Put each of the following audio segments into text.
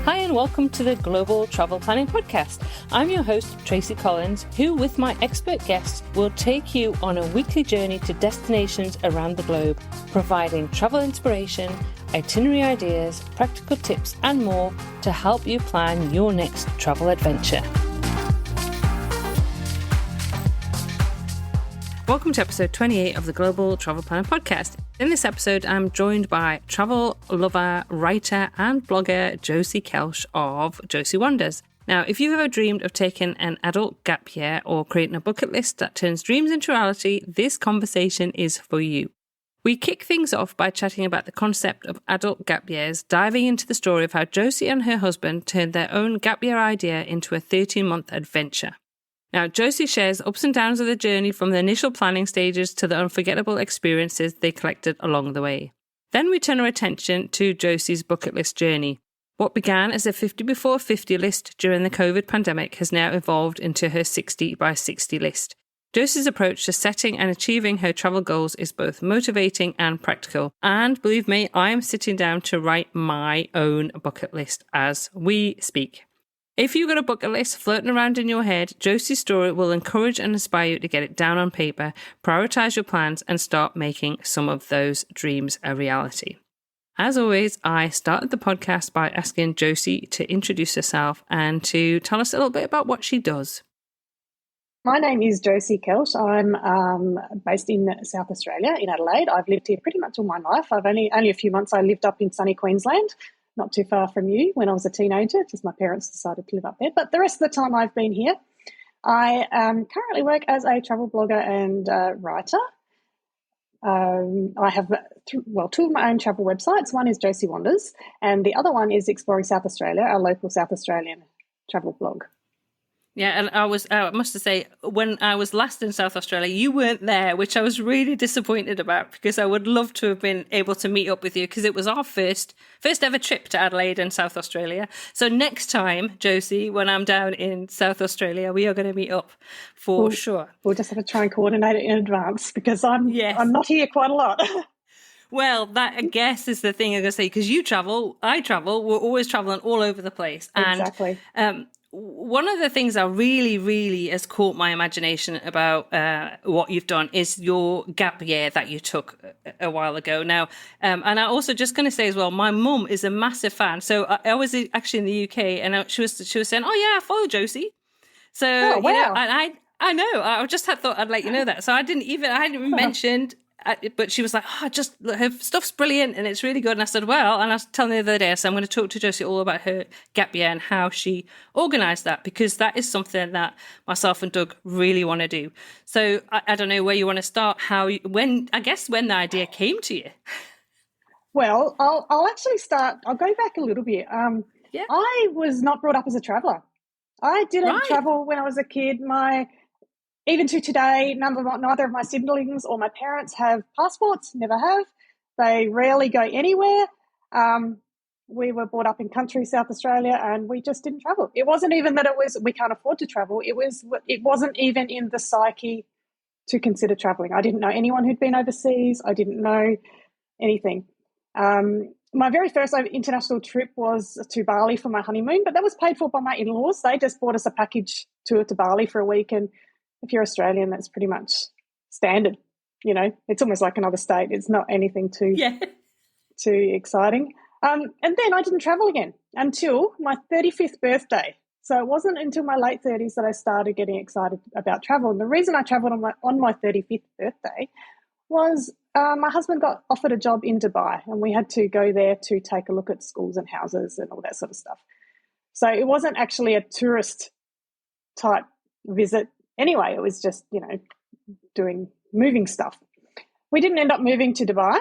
Hi and welcome to the Global Travel Planning Podcast. I'm your host, Tracy Collins, who with my expert guests will take you on a weekly journey to destinations around the globe, providing travel inspiration, itinerary ideas, practical tips and more to help you plan your next travel adventure. Welcome to episode 28 of the Global Travel Planner Podcast. In this episode, I'm joined by travel lover, writer and blogger Josie Kelsh of Josie Wonders. Now, if you've ever dreamed of taking an adult gap year or creating a bucket list that turns dreams into reality, this conversation is for you. We kick things off by chatting about the concept of adult gap years, diving into the story of how Josie and her husband turned their own gap year idea into a 13-month adventure. Now, Josie shares ups and downs of the journey from the initial planning stages to the unforgettable experiences they collected along the way. Then we turn our attention to Josie's bucket list journey. What began as a 50 before 50 list during the COVID pandemic has now evolved into her 60 by 60 list. Josie's approach to setting and achieving her travel goals is both motivating and practical. And believe me, I am sitting down to write my own bucket list as we speak. If you've got a bucket list floating around in your head, Josie's story will encourage and inspire you to get it down on paper, prioritise your plans and start making some of those dreams a reality. As always, I started the podcast by asking Josie to introduce herself and to tell us a little bit about what she does. My name is Josie Kelsh. I'm based in South Australia, in Adelaide. I've lived here pretty much all my life. I've only a few months I lived up in sunny Queensland, not too far from you, when I was a teenager, just my parents decided to live up there. But the rest of the time I've been here. I currently work as a travel blogger and writer. I have, two of my own travel websites. One is Josie Wonders and the other one is Exploring South Australia, our local South Australian travel blog. Yeah, and I must say, when I was last in South Australia, you weren't there, which I was really disappointed about because I would love to have been able to meet up with you because it was our first ever trip to Adelaide and South Australia. So next time, Josie, when I'm down in South Australia, we are going to meet up for sure. We'll just have to try and coordinate it in advance because I'm not here quite a lot. Well, that, I guess, is the thing I'm going to say, because you travel, I travel, we're always traveling all over the place. Exactly. And one of the things that really has caught my imagination about what you've done is your gap year that you took a while ago. Now, and I also just going to say as well, my mum is a massive fan. So I was actually in the UK, and she was saying, "Oh yeah, I follow Josie." So oh, wow. You know, and I know, I just thought I'd let you know that. So I hadn't even mentioned. But she was like, her stuff's brilliant and it's really good. And I said, well, and I was telling her the other day, I said, I'm going to talk to Josie all about her gap year and how she organised that, because that is something that myself and Doug really want to do. So I don't know where you want to start, when the idea came to you. Well, I'll actually start, I'll go back a little bit. I was not brought up as a traveller. I didn't travel when I was a kid. Even to today, neither of my siblings or my parents have passports, never have. They rarely go anywhere. We were brought up in country South Australia and we just didn't travel. It wasn't even that we can't afford to travel. It wasn't even in the psyche to consider travelling. I didn't know anyone who'd been overseas. I didn't know anything. My very first international trip was to Bali for my honeymoon, but that was paid for by my in-laws. They just bought us a package tour to Bali for a week, and if you're Australian, that's pretty much standard. You know, it's almost like another state. It's not anything too exciting. And then I didn't travel again until my 35th birthday. So it wasn't until my late 30s that I started getting excited about travel. And the reason I travelled on my 35th birthday was my husband got offered a job in Dubai, and we had to go there to take a look at schools and houses and all that sort of stuff. So it wasn't actually a tourist type visit. Anyway, it was just, doing moving stuff. We didn't end up moving to Dubai.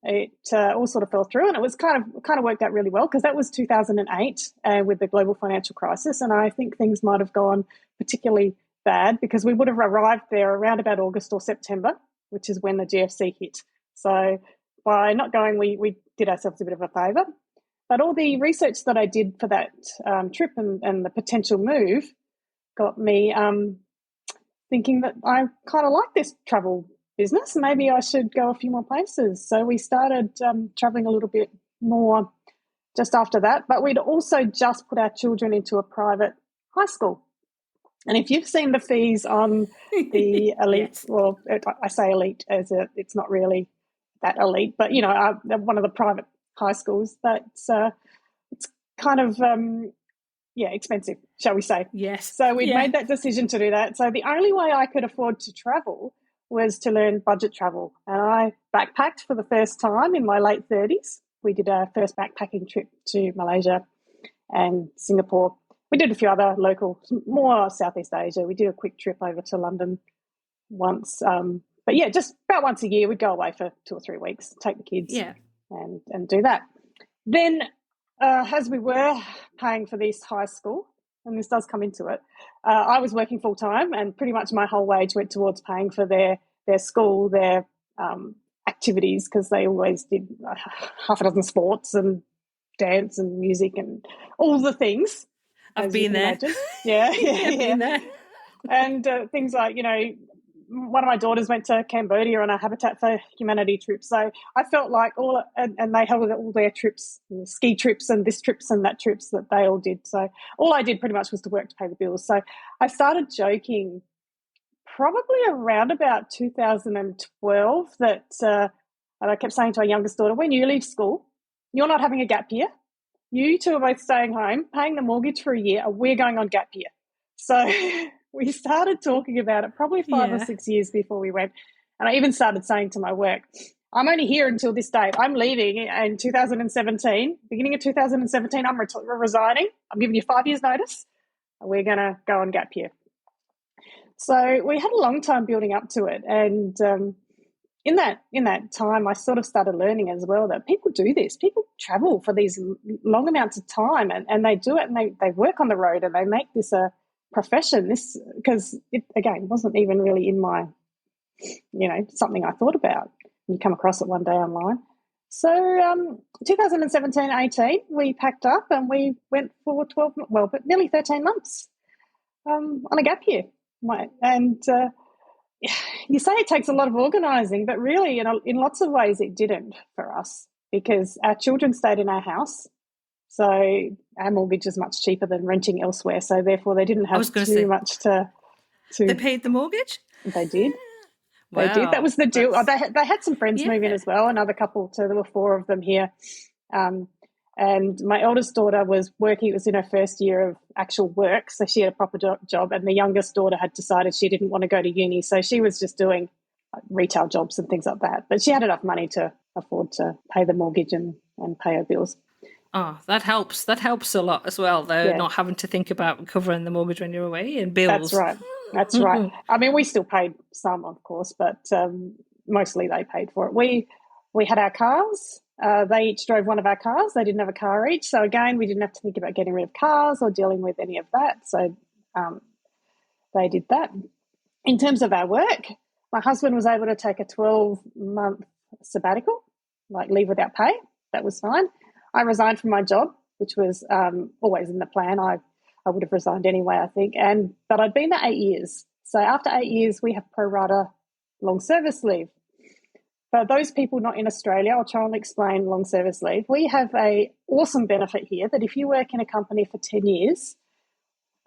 It all sort of fell through, and it was kind of worked out really well because that was 2008 with the global financial crisis, and I think things might have gone particularly bad because we would have arrived there around about August or September, which is when the GFC hit. So by not going, we did ourselves a bit of a favour. But all the research that I did for that trip and the potential move got me thinking that I kind of like this travel business. Maybe I should go a few more places. So we started traveling a little bit more just after that. But we'd also just put our children into a private high school. And if you've seen the fees on the elite, yes. well, I say elite as it's not really that elite, but, you know, one of the private high schools, it's kind of, expensive, shall we say. Yes. So we'd made that decision to do that. So the only way I could afford to travel was to learn budget travel. And I backpacked for the first time in my late 30s. We did our first backpacking trip to Malaysia and Singapore. We did a few other local, more Southeast Asia. We did a quick trip over to London once. But yeah, just about once a year, we'd go away for 2 or 3 weeks, take the kids and do that. Then as we were paying for this high school, and this does come into it, I was working full-time, and pretty much my whole wage went towards paying for their school, their activities, because they always did half a dozen sports and dance and music and all the things. I've been there. Imagine. Yeah. Been there. And things like, you know, one of my daughters went to Cambodia on a Habitat for Humanity trip. So I felt like and they held all their trips, ski trips and this trips and that trips that they all did. So all I did pretty much was to work to pay the bills. So I started joking probably around about 2012 that, and I kept saying to our youngest daughter, when you leave school, you're not having a gap year. You two are both staying home, paying the mortgage for a year, and we're going on gap year. So we started talking about it probably 5 or 6 years before we went. And I even started saying to my work, I'm only here until this date. I'm leaving in 2017, beginning of 2017. I'm resigning. I'm giving you 5 years notice. We're going to go on gap year. So we had a long time building up to it. And in that time, I sort of started learning as well that people do this. People travel for these long amounts of time, and they do it, and they work on the road, and they make this a profession. This, because it, again, wasn't even really in my, something I thought about. You come across it one day online. So 2017-18, we packed up and we went for nearly 13 months on a gap year. And you say it takes a lot of organising, but really in lots of ways it didn't for us, because our children stayed in our house. So our mortgage is much cheaper than renting elsewhere. So therefore they didn't have too much to. They paid the mortgage? They did. Wow, they did. That was the deal. They had some friends move in as well, another couple. So there were 4 of them here. And my eldest daughter was working. It was in her first year of actual work, so she had a proper job. And the youngest daughter had decided she didn't want to go to uni, so she was just doing retail jobs and things like that. But she had enough money to afford to pay the mortgage and pay her bills. Oh, that helps. That helps a lot as well, though, not having to think about covering the mortgage when you're away and bills. That's right. I mean, we still paid some, of course, but mostly they paid for it. We had our cars. They each drove one of our cars. They didn't have a car each. So, again, we didn't have to think about getting rid of cars or dealing with any of that. So they did that. In terms of our work, my husband was able to take a 12-month sabbatical, like leave without pay. That was fine. I resigned from my job, which was always in the plan. I would have resigned anyway, I think. But I'd been there 8 years. So after 8 years, we have pro rata long service leave. For those people not in Australia, I'll try and explain long service leave. We have a awesome benefit here that if you work in a company for 10 years,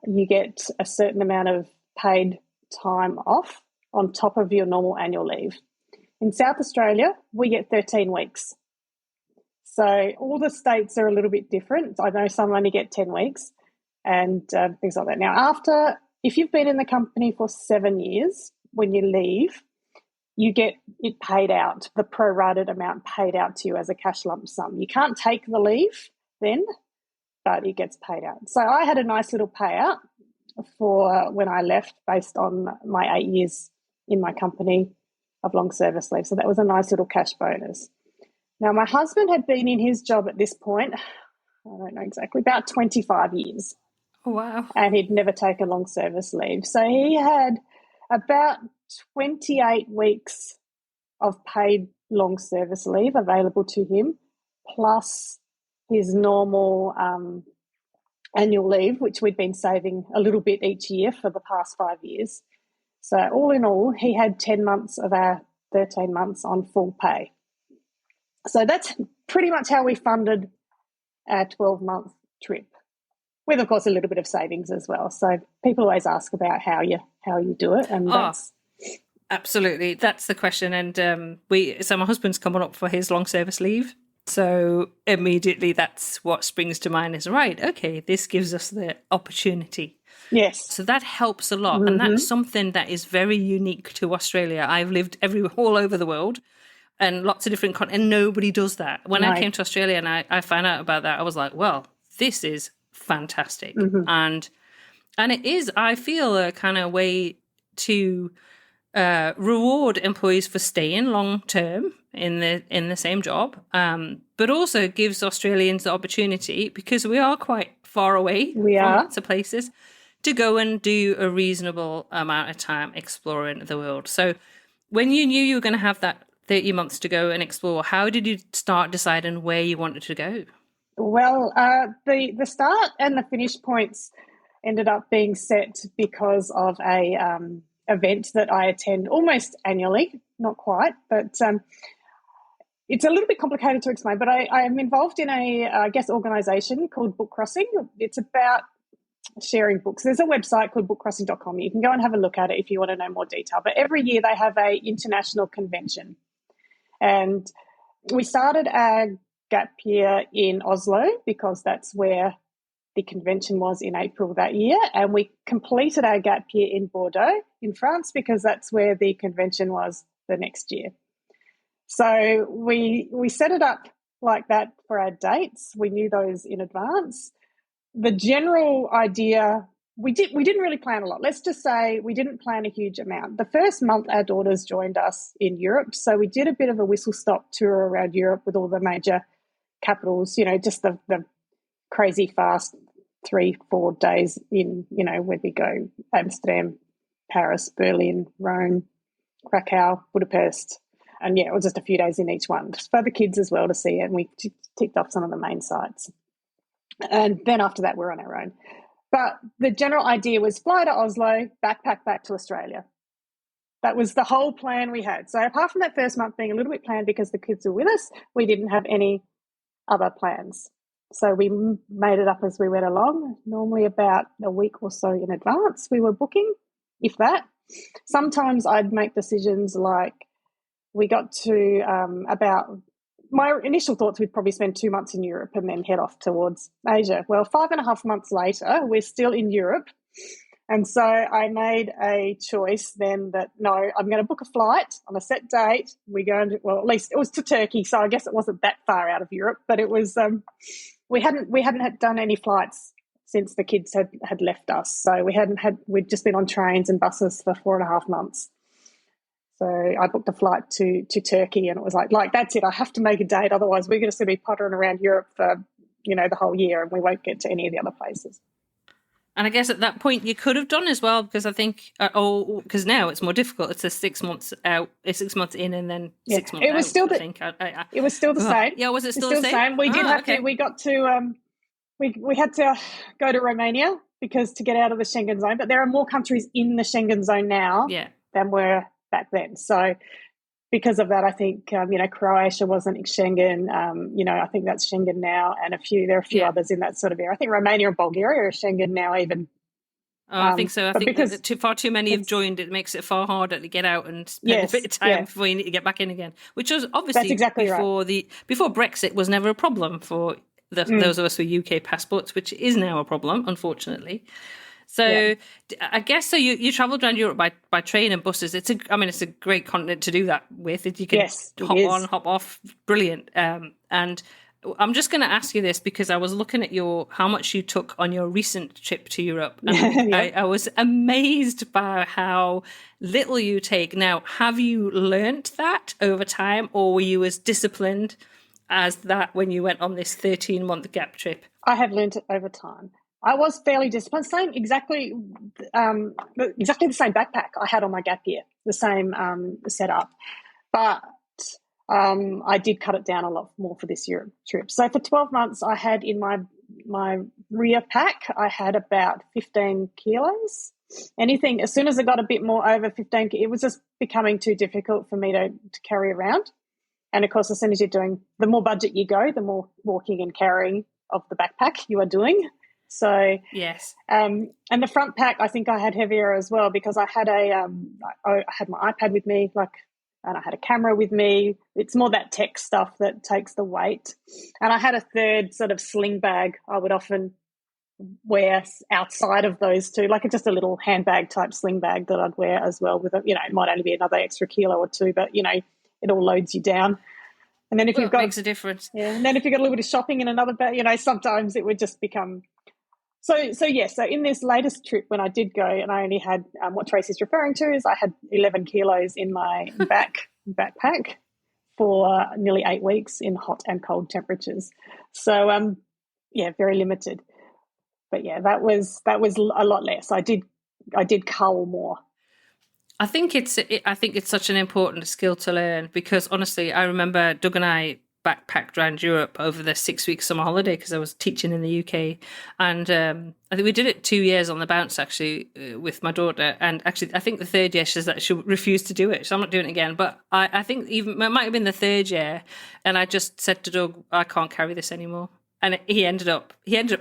you get a certain amount of paid time off on top of your normal annual leave. In South Australia, we get 13 weeks. So all the states are a little bit different. I know some only get 10 weeks and things like that. Now, if you've been in the company for 7 years, when you leave, you get it paid out, the prorated amount paid out to you as a cash lump sum. You can't take the leave then, but it gets paid out. So I had a nice little payout for when I left based on my 8 years in my company of long service leave. So that was a nice little cash bonus. Now, my husband had been in his job at this point, I don't know exactly, about 25 years. Oh, wow. And he'd never taken long service leave. So he had about 28 weeks of paid long service leave available to him, plus his normal annual leave, which we'd been saving a little bit each year for the past 5 years. So all in all, he had 10 months of our 13 months on full pay. So that's pretty much how we funded a 12-month trip, with, of course, a little bit of savings as well. So people always ask about how you do it, and that's... Absolutely. That's the question. And so my husband's coming up for his long service leave. So immediately that's what springs to mind is, right, okay, this gives us the opportunity. Yes. So that helps a lot. And that's something that is very unique to Australia. I've lived all over the world and lots of different and nobody does that. When I came to Australia and I found out about that, I was like, well, this is fantastic. And it is, I feel, a kind of way to reward employees for staying long term in the same job, but also gives Australians the opportunity, because we are quite far away from lots of places, to go and do a reasonable amount of time exploring the world. So when you knew you were going to have that 30 months to go and explore, how did you start deciding where you wanted to go? Well, the start and the finish points ended up being set because of a event that I attend almost annually, not quite, but it's a little bit complicated to explain, but I am involved in a organisation called Book Crossing. It's about sharing books. There's a website called bookcrossing.com. You can go and have a look at it if you want to know more detail. But every year they have a international convention. And we started our gap year in Oslo because that's where the convention was in April that year. And we completed our gap year in Bordeaux in France because that's where the convention was the next year. So we set it up like that for our dates. We knew those in advance. The general idea, we didn't really plan a lot. Let's just say we didn't plan a huge amount. The first month our daughters joined us in Europe, so we did a bit of a whistle-stop tour around Europe with all the major capitals, just the crazy fast 3-4 days in, where we go Amsterdam, Paris, Berlin, Rome, Krakow, Budapest. And, it was just a few days in each one, just for the kids as well to see it. And we ticked off some of the main sites. And then after that, we're on our own. But the general idea was fly to Oslo, backpack back to Australia. That was the whole plan we had. So apart from that first month being a little bit planned because the kids were with us, we didn't have any other plans. So we made it up as we went along, normally about a week or so in advance we were booking, if that. Sometimes I'd make decisions like we got to about... My initial thoughts, we'd probably spend 2 months in Europe and then head off towards Asia. Well, 5.5 months later, we're still in Europe. And so I made a choice then that, no, I'm going to book a flight on a set date. We're going to, well, at least it was to Turkey, so I guess it wasn't that far out of Europe, but it was, we hadn't done any flights since the kids had left us. So we'd just been on trains and buses for 4.5 months. So I booked a flight to Turkey, and it was like that's it. I have to make a date, otherwise we're just going to be pottering around Europe for the whole year, and we won't get to any of the other places. And I guess at that point you could have done as well, because I think because now it's more difficult. It's a 6 months out, 6 months in, and then 6 months. It was out, it was still the same. Yeah, was it still the same? We did have to. We got to. We had to go to Romania because to get out of the Schengen zone. But there are more countries in the Schengen zone now than were back then. So because of that, I think, Croatia wasn't Schengen. I think that's Schengen now, and there are a few others in that sort of area. I think Romania and Bulgaria are Schengen now even. I think so. I think because far too many have joined. It makes it far harder to get out and spend a bit of time before you need to get back in again, which was obviously exactly before Brexit was never a problem for those of us with UK passports, which is now a problem, unfortunately. So I guess you travelled around Europe by train and buses. It's a great continent to do that with. You can hop on, hop off, brilliant. And I'm just going to ask you this because I was looking at how much you took on your recent trip to Europe, and I was amazed by how little you take. Now, have you learnt that over time, or were you as disciplined as that when you went on this 13-month gap trip? I have learnt it over time. I was fairly disciplined. Exactly the same backpack I had on my gap year, the same setup. But I did cut it down a lot more for this Europe trip. So for 12 months, I had in my rear pack, I had about 15 kilos. Anything, as soon as I got a bit more over 15, it was just becoming too difficult for me to carry around. And, of course, as soon as the more budget you go, the more walking and carrying of the backpack you are doing. So yes, and the front pack, I think I had heavier as well because I had I had my iPad with me, and I had a camera with me. It's more that tech stuff that takes the weight. And I had a third sort of sling bag I would often wear outside of those two, like just a little handbag type sling bag that I'd wear as well with it. It might only be another extra kilo or two, but it all loads you down. And then if you've got, it makes a difference. Yeah, and then if you've got a little bit of shopping in another bag, sometimes it would just become. So in this latest trip when I did go, and I only had what Tracy's referring to is I had 11 kilos in my backpack for nearly 8 weeks in hot and cold temperatures. So very limited. But yeah, that was a lot less. I did cull more. I think it's such an important skill to learn because honestly, I remember Doug and I backpacked around Europe over the 6-week summer holiday because I was teaching in the UK, and I think we did it 2 years on the bounce actually with my daughter. And actually, I think the third year she refused to do it, so I'm not doing it again. But I think even it might have been the third year, and I just said to Doug, I can't carry this anymore. And he ended up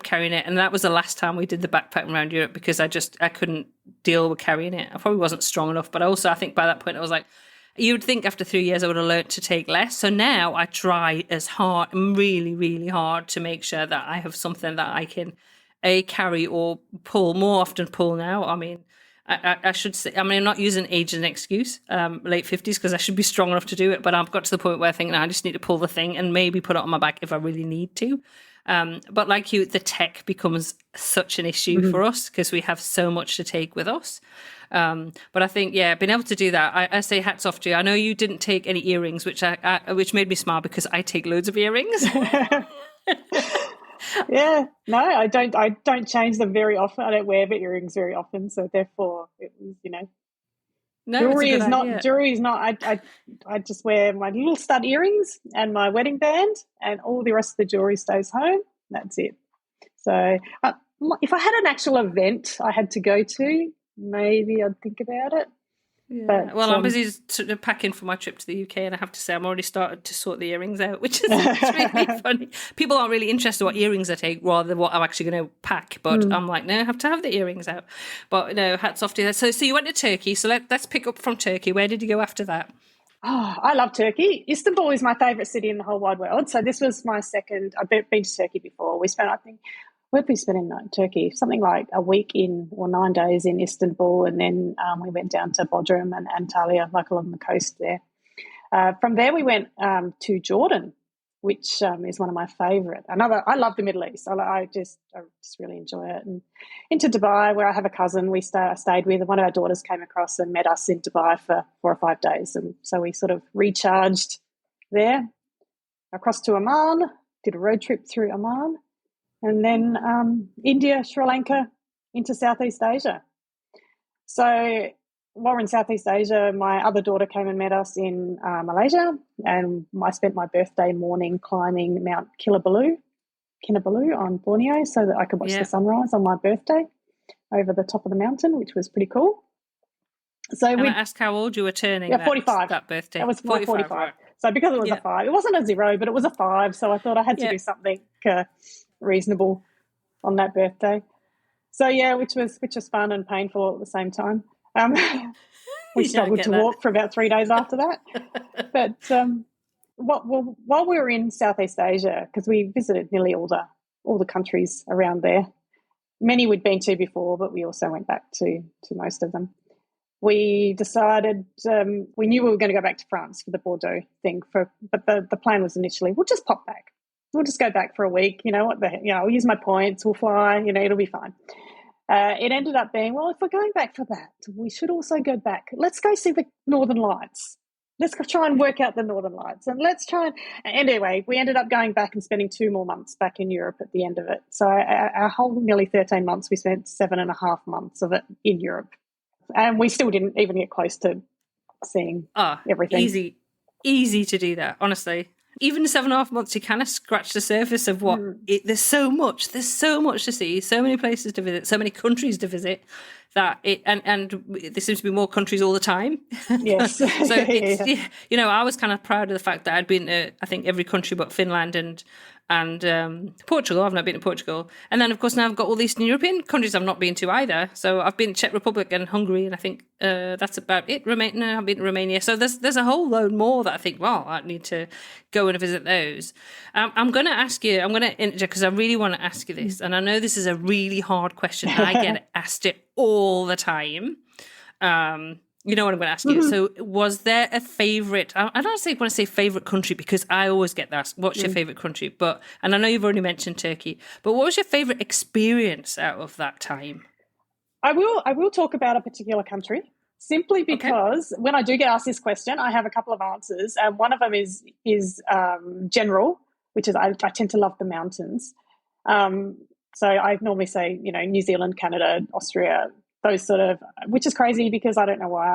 carrying it, and that was the last time we did the backpack around Europe because I couldn't deal with carrying it. I probably wasn't strong enough, but also I think by that point I was like, you would think after 3 years I would have learned to take less. So now I try as hard, really, really hard to make sure that I have something that I can carry or pull, more often pull now. I mean, I should say, I mean, I'm not using age as an excuse, late 50s, because I should be strong enough to do it. But I've got to the point where I think, no, I just need to pull the thing and maybe put it on my back if I really need to. But like you, the tech becomes such an issue for us because we have so much to take with us. But I think, being able to do that, I say hats off to you. I know you didn't take any earrings, which made me smile because I take loads of earrings. Yeah, no, I don't change them very often. I don't wear the earrings very often, so therefore it was, No, jewelry is not. I just wear my little stud earrings and my wedding band, and all the rest of the jewelry stays home. That's it. So if I had an actual event I had to go to, maybe I'd think about it. Yeah. But, I'm busy packing for my trip to the UK, and I have to say I'm already started to sort the earrings out, which is really funny. People aren't really interested in what earrings I take, rather than what I'm actually going to pack. But I'm like, no, I have to have the earrings out. But no, hats off to you. So you went to Turkey. So let's pick up from Turkey. Where did you go after that? Oh, I love Turkey. Istanbul is my favourite city in the whole wide world. So this was my second. I've been to Turkey before. We spent, I think, where'd we spend in Turkey? Something like a week or 9 days in Istanbul, and then we went down to Bodrum and Antalya, like along the coast there. From there, we went to Jordan, which is one of my favourite. I love the Middle East. I just really enjoy it. And into Dubai, where I have a cousin I stayed with, and one of our daughters came across and met us in Dubai for 4 or 5 days. And so we sort of recharged there, across to Oman, did a road trip through Oman, and then India, Sri Lanka, into Southeast Asia. So while we're in Southeast Asia, my other daughter came and met us in Malaysia, and I spent my birthday morning climbing Mount Kinabalu on Borneo so that I could watch the sunrise on my birthday over the top of the mountain, which was pretty cool. So we asked how old you were turning. 45. That birthday. That was 45. Right. So because it was a 5, it wasn't a 0, but it was a 5. So I thought I had to do something reasonable on that birthday. So which was fun and painful at the same time. We struggled to walk for about 3 days after that. But while we were in Southeast Asia, because we visited nearly all the countries around there, many we'd been to before, but we also went back to most of them. We decided we knew we were going to go back to France for the Bordeaux thing, but the plan was initially we'll just pop back. We'll just go back for a week. I'll use my points. We'll fly. It'll be fine. It ended up being, well, if we're going back for that, we should also go back. Let's go see the Northern Lights. Let's go try and work out the Northern Lights. And let's try and anyway, we ended up going back and spending 2 more months back in Europe at the end of it. So our whole nearly 13 months, we spent 7.5 months of it in Europe. And we still didn't even get close to seeing everything. Easy to do that, honestly. Even 7.5 months, you kind of scratch the surface of what there's so much to see, so many places to visit, so many countries to visit that and there seems to be more countries all the time. Yes. So it's, I was kind of proud of the fact that I'd been to, I think, every country but Finland and and Portugal. I've not been to Portugal. And then, of course, now I've got all the Eastern European countries I've not been to either. So I've been to Czech Republic and Hungary, and I think that's about it. Romania, I've been to Romania. So there's a whole load more that I think, well, I need to go and visit those. I'm going to ask you, I'm going to interject because I really want to ask you this. And I know this is a really hard question. I get asked it all the time. You know what I'm going to ask you. So was there a favourite, I don't want to say favourite country because I always get that, what's your favourite country? And I know you've already mentioned Turkey, but what was your favourite experience out of that time? I will talk about a particular country simply because when I do get asked this question, I have a couple of answers. And one of them is general, which is I tend to love the mountains. So I normally say, New Zealand, Canada, Austria, those sort of, which is crazy because I don't know why.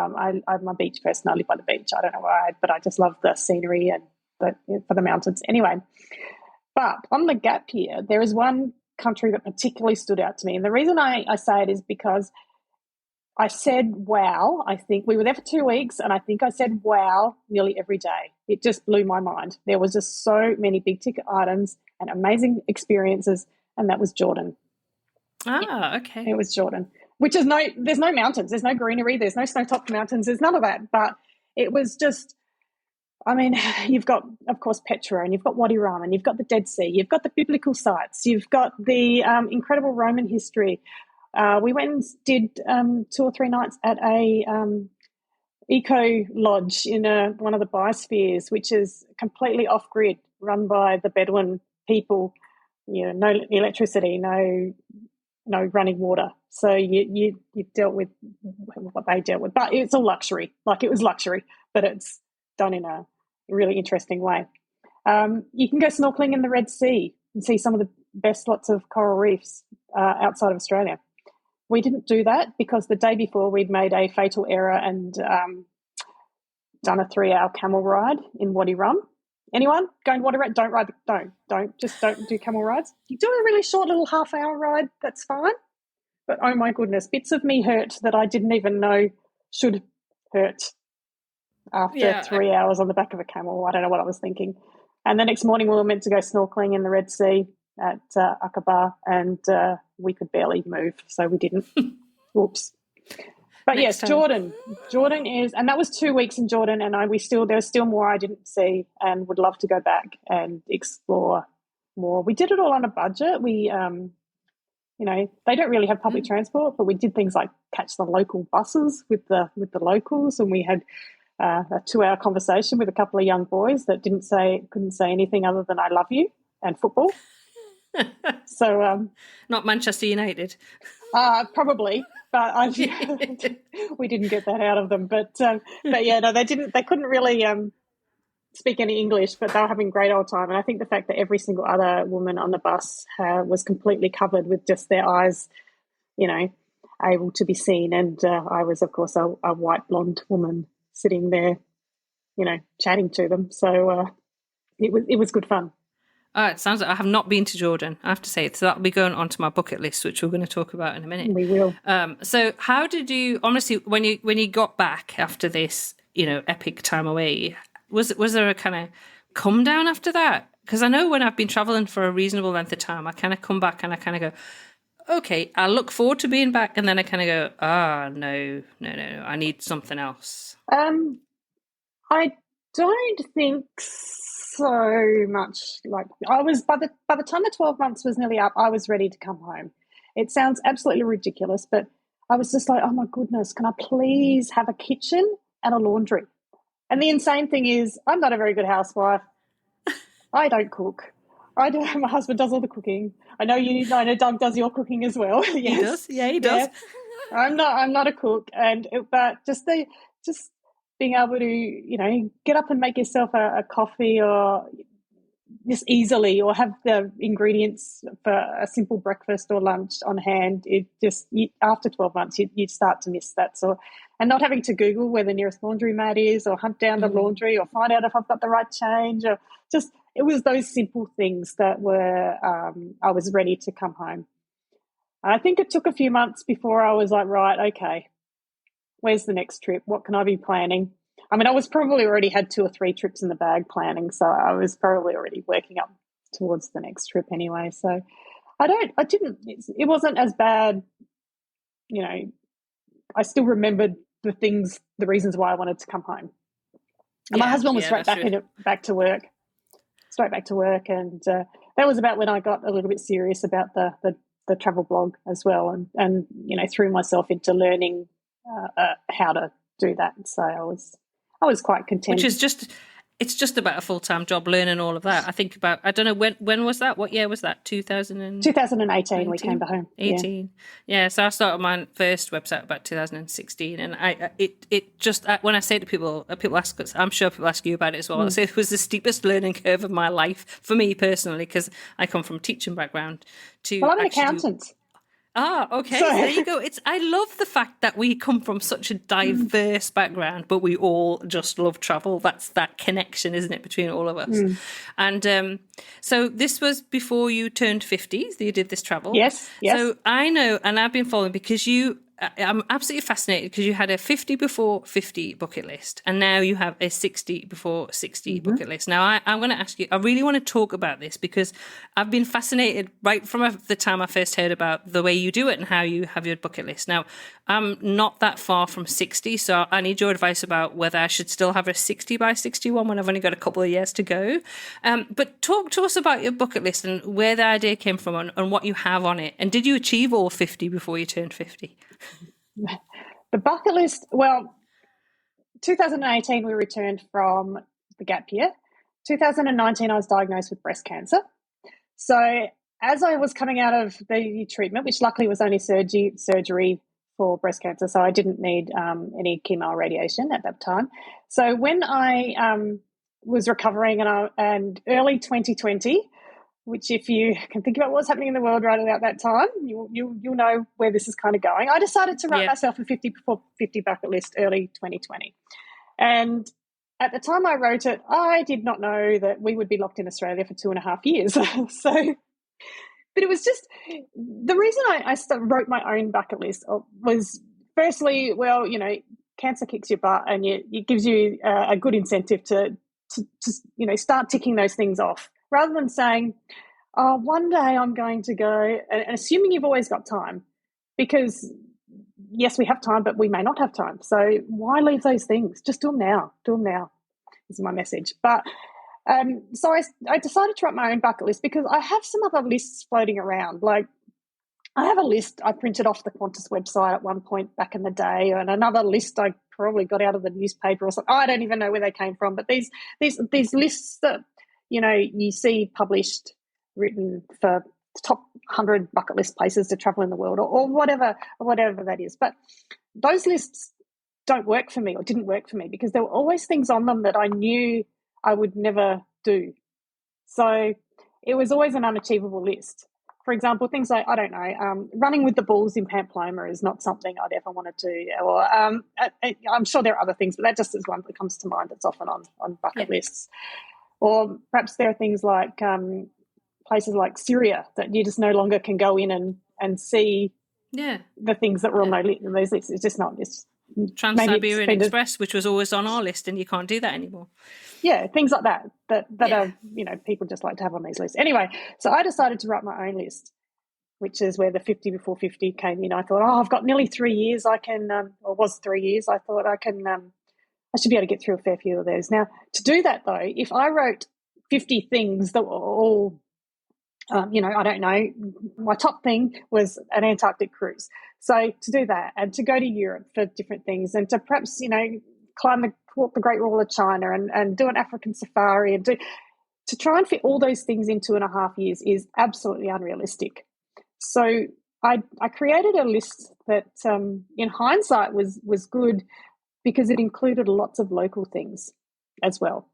I'm a beach person. I live by the beach. I don't know why, but I just love the scenery and for the mountains. Anyway, but on the gap year, there is one country that particularly stood out to me. And the reason I say it is because I said, wow, I think we were there for 2 weeks and I think I said, wow, nearly every day. It just blew my mind. There was just so many big ticket items and amazing experiences, and that was Jordan. Ah, okay. It was Jordan. Which is there's no mountains, there's no greenery, there's no snow-topped mountains, there's none of that. But it was just, you've got, of course, Petra, and you've got Wadi Rum, and you've got the Dead Sea, you've got the biblical sites, you've got the incredible Roman history. We went and did 2 or 3 nights at a eco lodge in one of the biospheres, which is completely off-grid, run by the Bedouin people. No electricity, no running water. So you dealt with what they dealt with. But it's all luxury. Like, it was luxury, but it's done in a really interesting way. You can go snorkeling in the Red Sea and see some of the best lots of coral reefs outside of Australia. We didn't do that because the day before we'd made a fatal error and done a 3-hour camel ride in Wadi Rum. Anyone going Wadi Rum? Don't do camel rides. You do a really short little half-hour ride, that's fine. But oh my goodness, bits of me hurt that I didn't even know should hurt after 3 hours on the back of a camel. I don't know what I was thinking. And the next morning we were meant to go snorkeling in the Red Sea at Aqaba, and we could barely move, so we didn't. Whoops. But yes, Jordan is, and that was 2 weeks in Jordan, and there's still more I didn't see, and would love to go back and explore more. We did it all on a budget. We, they don't really have public transport, but we did things like catch the local buses with the locals, and we had a 2-hour conversation with a couple of young boys that couldn't say anything other than "I love you" and football. So, not Manchester United. Probably, but we didn't get that out of them. But yeah, no, they didn't. They couldn't really speak any English, but they were having a great old time. And I think the fact that every single other woman on the bus was completely covered with just their eyes, able to be seen. And I was, of course, a white blonde woman sitting there, chatting to them. So it was good fun. It sounds like I have not been to Jordan, I have to say. So that'll be going onto my bucket list, which we're going to talk about in a minute. We will. So how did you, honestly, when you got back after this, epic time away, was there a kind of come down after that? Because I know when I've been traveling for a reasonable length of time, I kind of come back and I kind of go, okay, I look forward to being back. And then I kind of go, no, I need something else. I don't think so much. Like, I was, by the time the 12 months was nearly up, I was ready to come home. It sounds absolutely ridiculous, but I was just like, oh my goodness, can I please have a kitchen and a laundry? And the insane thing is, I'm not a very good housewife. I don't cook. My husband does all the cooking. I know Doug does your cooking as well. Yes. He does. Yeah, he does. Yeah. I'm not a cook, but just being able to, get up and make yourself a coffee, or just easily, or have the ingredients for a simple breakfast or lunch on hand. It just, after 12 months, you start to miss that. So, and not having to Google where the nearest laundromat is, or hunt down the laundry, or find out if I've got the right change, or just, it was those simple things that were, I was ready to come home. I think it took a few months before I was like, right, okay, where's the next trip? What can I be planning? I mean, I was probably already had 2 or 3 trips in the bag planning, so I was probably already working up towards the next trip anyway. So it wasn't as bad, you know. I still remembered the reasons why I wanted to come home. And my husband was straight back to work, and that was about when I got a little bit serious about the travel blog as well, and threw myself into learning how to do that. So I was quite content. Which is it's just about a full-time job, learning all of that. I think about, I don't know, when was that? What year was that? 2018 we came home. 18. Yeah, so I started my first website about 2016. And it just, when I say to people ask us, I'm sure people ask you about it as well. I say it was the steepest learning curve of my life, for me personally, because I come from a teaching background. Well, I'm an accountant. Okay. So there you go. I love the fact that we come from such a diverse background, but we all just love travel. That's that connection, isn't it, between all of us? And so this was before you turned 50 that you did this travel. Yes. So I know, and I've been following because I'm absolutely fascinated because you had a 50 before 50 bucket list, and now you have a 60 before 60 bucket list. Now, I'm going to ask you, I really want to talk about this because I've been fascinated right from the time I first heard about the way you do it and how you have your bucket list. Now, I'm not that far from 60, so I need your advice about whether I should still have a 60 by 61 when I've only got a couple of years to go. But talk to us about your bucket list and where the idea came from and what you have on it. And did you achieve all 50 before you turned 50? The bucket list, well, 2018 we returned from the gap year. 2019 I was diagnosed with breast cancer. So as I was coming out of the treatment, which luckily was only surgery for breast cancer, so I didn't need any chemo or radiation at that time. So when I was recovering and early 2020, which if you can think about what's happening in the world right about that time, you'll know where this is kind of going. I decided to write myself a 50 before 50 bucket list early 2020. And at the time I wrote it, I did not know that we would be locked in Australia for 2.5 years. But it was just, the reason I wrote my own bucket list was firstly, well, cancer kicks your butt and it gives you a good incentive to start ticking those things off, rather than saying, oh, one day I'm going to go, and assuming you've always got time, because yes, we have time, but we may not have time. So why leave those things? Just do them now. Is my message. But so I decided to write my own bucket list because I have some other lists floating around. Like I have a list I printed off the Qantas website at one point back in the day, and another list I probably got out of the newspaper or something. I don't even know where they came from, but these lists that you see published, written for top 100 bucket list places to travel in the world, or whatever that is. But those lists don't work for me, or didn't work for me, because there were always things on them that I knew I would never do. So it was always an unachievable list. For example, things like, I don't know, running with the bulls in Pamplona is not something I'd ever want to do. Or I'm sure there are other things, but that just is one that comes to mind that's often on bucket lists. Or perhaps there are things like places like Syria that you just no longer can go in and see the things that were on those lists. It's just not. Trans-Siberian Express, which was always on our list, and you can't do that anymore. Yeah, things like that are, people just like to have on these lists. Anyway, so I decided to write my own list, which is where the 50 before 50 came in. I thought, I've got nearly 3 years. I can, or was 3 years. I thought I should be able to get through a fair few of those. Now, to do that, though, if I wrote 50 things that were all, I don't know, my top thing was an Antarctic cruise. So to do that and to go to Europe for different things and to perhaps, walk the Great Wall of China and do an African safari and to try and fit all those things in 2.5 years is absolutely unrealistic. So I created a list that in hindsight was good, because it included lots of local things as well.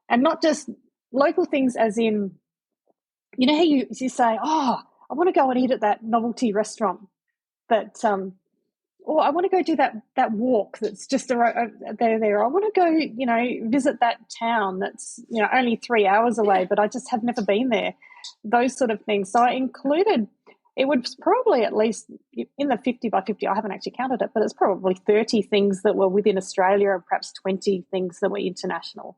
And not just local things as in, how you say, I want to go and eat at that novelty restaurant that, or I want to go do that walk that's just there. I want to go, visit that town that's, only 3 hours away, but I just have never been there, those sort of things. So I included, it was probably at least in the 50 by 50, I haven't actually counted it, but it's probably 30 things that were within Australia and perhaps 20 things that were international.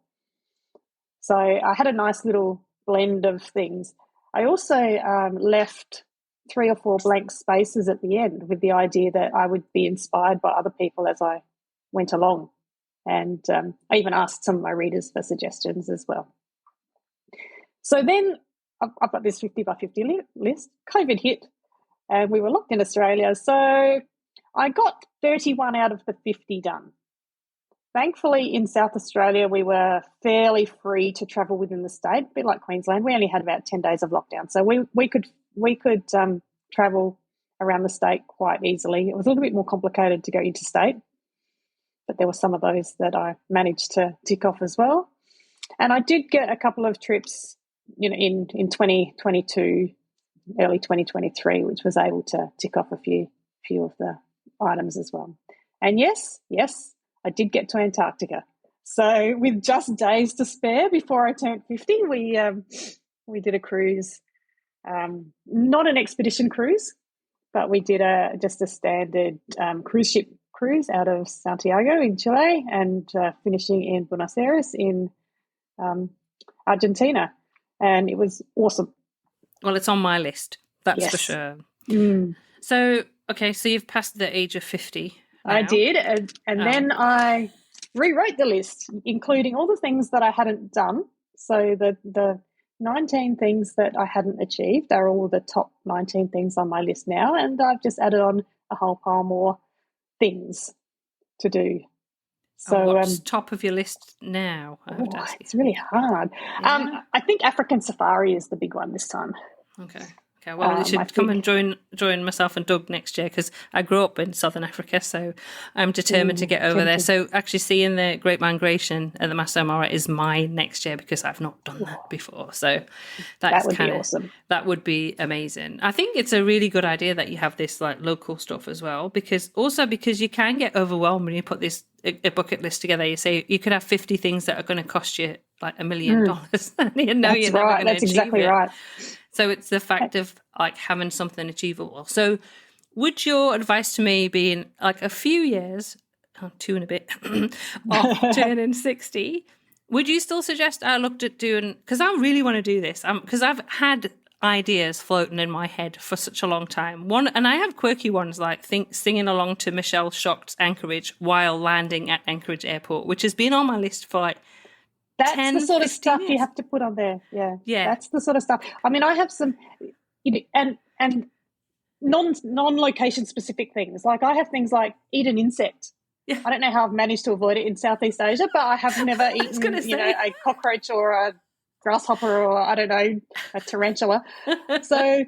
So I had a nice little blend of things. I also left 3 or 4 blank spaces at the end with the idea that I would be inspired by other people as I went along. And I even asked some of my readers for suggestions as well. So then I've got this 50 by 50 list. COVID hit and we were locked in Australia. So I got 31 out of the 50 done. Thankfully, in South Australia, we were fairly free to travel within the state, a bit like Queensland. We only had about 10 days of lockdown. So we could travel around the state quite easily. It was a little bit more complicated to go interstate, but there were some of those that I managed to tick off as well. And I did get a couple of trips, in 2022, early 2023, which was able to tick off a few of the items as well. And yes, I did get to Antarctica. So with just days to spare before I turned 50, we did a cruise, not an expedition cruise, but we did just a standard cruise ship cruise out of Santiago in Chile and finishing in Buenos Aires in Argentina. And it was awesome. Well, it's on my list, that's for sure. Mm. So you've passed the age of 50 now. I did, and then I rewrote the list, including all the things that I hadn't done. So the 19 things that I hadn't achieved are all the top 19 things on my list now, and I've just added on a whole pile more things to do. So what's top of your list now? It's really hard. Yeah. I think African safari is the big one this time. Okay. Well, you should come and join myself and Doug next year, because I grew up in Southern Africa, so I'm determined to get over there. So actually seeing the Great Migration and the Masai Mara is my next year, because I've not done that before. So that would be awesome. That would be amazing. I think it's a really good idea that you have this like local stuff as well, because you can get overwhelmed when you put this a bucket list together. You say you could have 50 things that are going to cost you like $1 million. You're never going to achieve it. Right. So it's the fact of like having something achievable. So would your advice to me be in like a few years, 2 and a bit, of turning 60, would you still suggest I looked at doing, because I really want to do this, because I've had ideas floating in my head for such a long time. And I have quirky ones like singing along to Michelle Shock's Anchorage while landing at Anchorage Airport, which has been on my list for like that's the sort of stuff you have to put on there. Yeah. That's the sort of stuff. I mean, I have some, and non-location specific things. Like I have things like eat an insect. Yeah. I don't know how I've managed to avoid it in Southeast Asia, but I have never eaten, a cockroach or a grasshopper or I don't know, a tarantula. So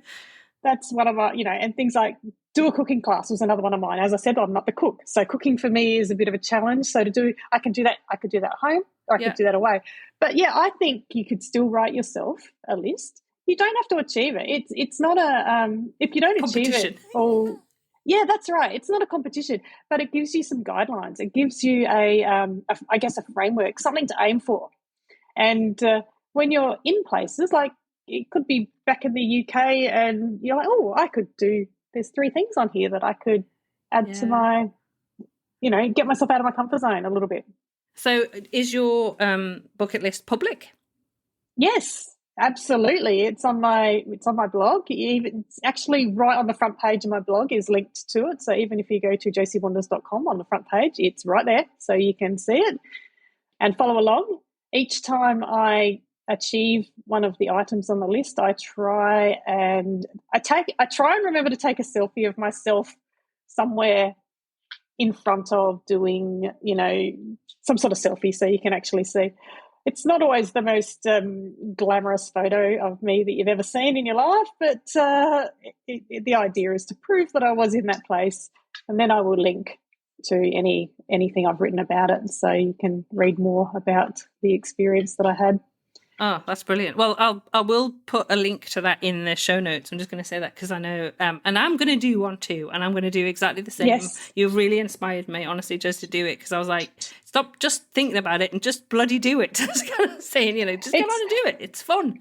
that's one of my, and things like do a cooking class was another one of mine. As I said, I'm not the cook, so cooking for me is a bit of a challenge. So I could do that at home, or I could do that away. But yeah, I think you could still write yourself a list. You don't have to achieve it. It's not a if you don't achieve it. Oh, yeah, that's right. It's not a competition, but it gives you some guidelines. It gives you a framework, something to aim for. And when you're in places like it could be back in the UK, and you're like, oh, I could do. There's 3 things on here that I could add to my, get myself out of my comfort zone a little bit. So is your bucket list public? Yes, absolutely. It's on my blog. It's actually right on the front page of my blog is linked to it. So even if you go to josiewanders.com on the front page, it's right there. So you can see it and follow along. Each time I achieve one of the items on the list, I try and remember to take a selfie of myself somewhere in front of doing, some sort of selfie so you can actually see. It's not always the most glamorous photo of me that you've ever seen in your life, but the idea is to prove that I was in that place, and then I will link to anything I've written about it so you can read more about the experience that I had. Oh, that's brilliant. Well, I will put a link to that in the show notes. I'm just going to say that because I know, and I'm going to do one too, and I'm going to do exactly the same. Yes. You've really inspired me, honestly, just to do it, because I was like, stop just thinking about it and just bloody do it. Just kind of saying, just get on and do it. It's fun.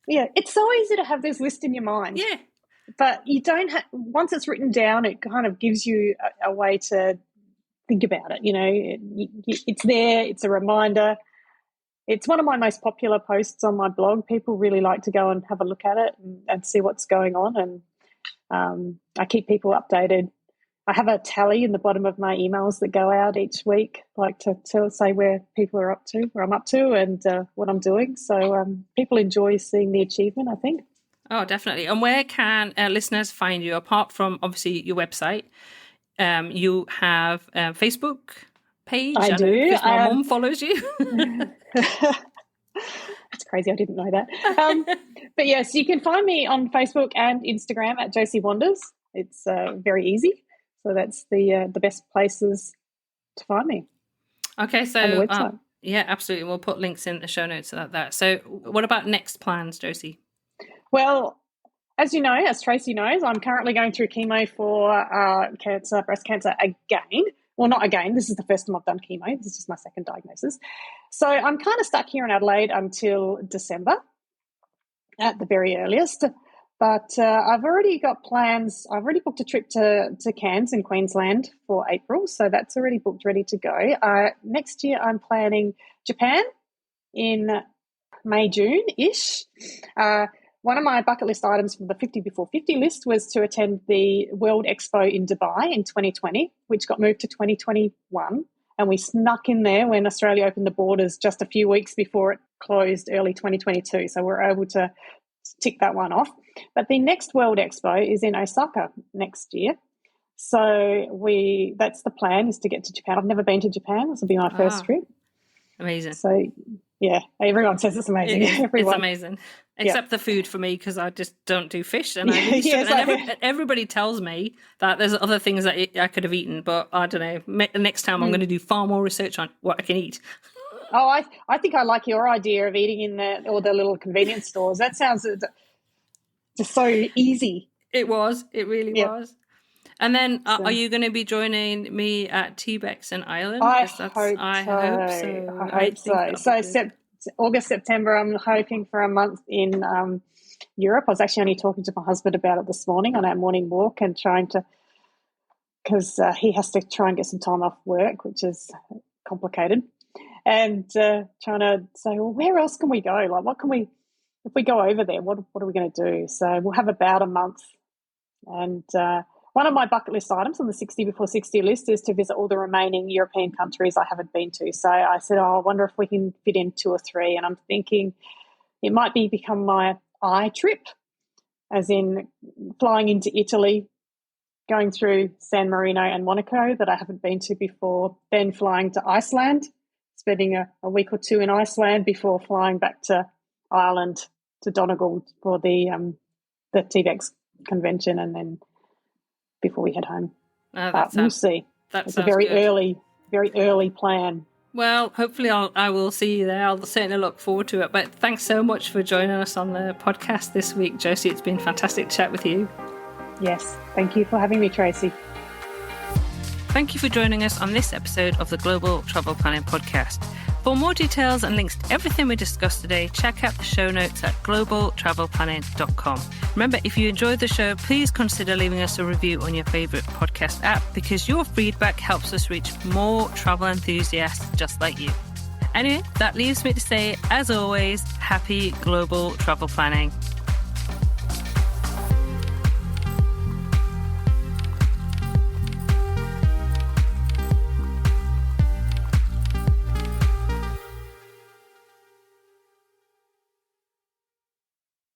Yeah, it's so easy to have this list in your mind. Yeah. But you don't have, once it's written down, it kind of gives you a way to think about it. It's there, it's a reminder. it's one of my most popular posts on my blog. People really like to go and have a look at it and see what's going on. And I keep people updated. I have a tally in the bottom of my emails that go out each week, like to say where people are up to, where I'm up to, and what I'm doing. So people enjoy seeing the achievement, I think. Oh, definitely. And where can listeners find you, apart from obviously your website? You have a Facebook page. I do. Because my mum follows you. That's crazy. I didn't know that. But yes, you can find me on Facebook and Instagram at Josie Wanders. It's very easy. So that's the best places to find me. Okay, so and the website. Yeah, absolutely. We'll put links in the show notes about that. So what about next plans, Josie? Well, as you know, as Tracy knows, I'm currently going through chemo for breast cancer again. Well, not again. This is the first time I've done chemo. This is just my second diagnosis. So I'm kind of stuck here in Adelaide until December at the very earliest. But I've already got plans. I've already booked a trip to Cairns in Queensland for April. So that's already booked, ready to go. Next year, I'm planning Japan in May, June-ish. One of my bucket list items from the 50 Before 50 list was to attend the World Expo in Dubai in 2020, which got moved to 2021. And we snuck in there when Australia opened the borders just a few weeks before it closed early 2022. So we're able to tick that one off. But the next World Expo is in Osaka next year. So that's the plan, is to get to Japan. I've never been to Japan. This will be my first trip. Amazing. So, yeah, everyone says it's amazing. It's amazing. Except the food for me, because I just don't do fish. And everybody tells me that there's other things that I could have eaten, but I don't know. Next time I'm going to do far more research on what I can eat. Oh, I think I like your idea of eating in the little convenience stores. That sounds just so easy. It really was. And then are you going to be joining me at T-Bex in Ireland? I hope so. So August, September, I'm hoping for a month in Europe. I was actually only talking to my husband about it this morning on our morning walk and because he has to try and get some time off work, which is complicated. And trying to say, well, where else can we go? Like, if we go over there, what are we going to do? So we'll have about a month. And one of my bucket list items on the 60 Before 60 list is to visit all the remaining European countries I haven't been to. So I said, I wonder if we can fit in 2 or 3. And I'm thinking it might become my trip, as in flying into Italy, going through San Marino and Monaco that I haven't been to before, then flying to Iceland, spending a week or 2 in Iceland before flying back to Ireland, to Donegal for the T-Bex convention, and then before we head home. We'll see. It's a very early plan. Well, hopefully I will see you there. I'll certainly look forward to it. But thanks so much for joining us on the podcast this week, Josie. It's been fantastic to chat with you. Yes, thank you for having me, Tracy. Thank you for joining us on this episode of the Global Travel Planning Podcast. For more details and links to everything we discussed today, check out the show notes at globaltravelplanning.com. Remember, if you enjoyed the show, please consider leaving us a review on your favourite podcast app, because your feedback helps us reach more travel enthusiasts just like you. Anyway, that leaves me to say, as always, happy global travel planning.